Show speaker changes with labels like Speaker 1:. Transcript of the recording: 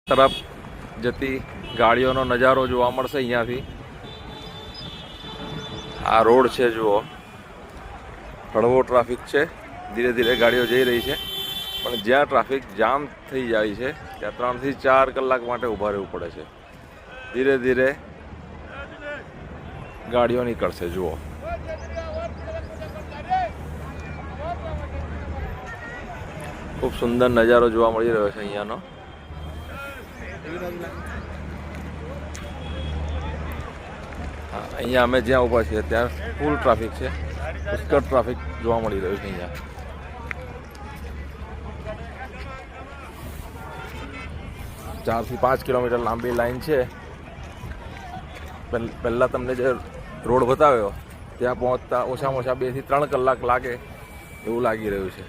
Speaker 1: તરફ જતી ગાડીઓનો નજારો જોવા મળશે અહીંયાથી। આ રોડ છે, જુઓ હળવો ટ્રાફિક છે, ધીરે ધીરે ગાડીઓ જઈ રહી છે, પણ જ્યાં ટ્રાફિક જામ થઈ જાય છે ત્યાં 3 થી 4 કલાક માટે ઊભા રહેવું પડે છે। ધીરે ધીરે ગાડીઓ નીકળશે। જુઓ ખૂબ સુંદર નજારો જોવા મળી રહ્યો છે અહીંયાનો। અહીંયા અમે જ્યાં ઊભા છીએ ત્યાં ફૂલ ટ્રાફિક છે, પુષ્કળ ટ્રાફિક જોવા મળી રહ્યું છે અહીંયા। 4 થી 5 કિલોમીટર લાંબી લાઈન છે। પહેલાં તમને જે રોડ બતાવ્યો ત્યાં પહોંચતા ઓછામાં ઓછા 2 થી 3 કલાક લાગે એવું લાગી રહ્યું છે।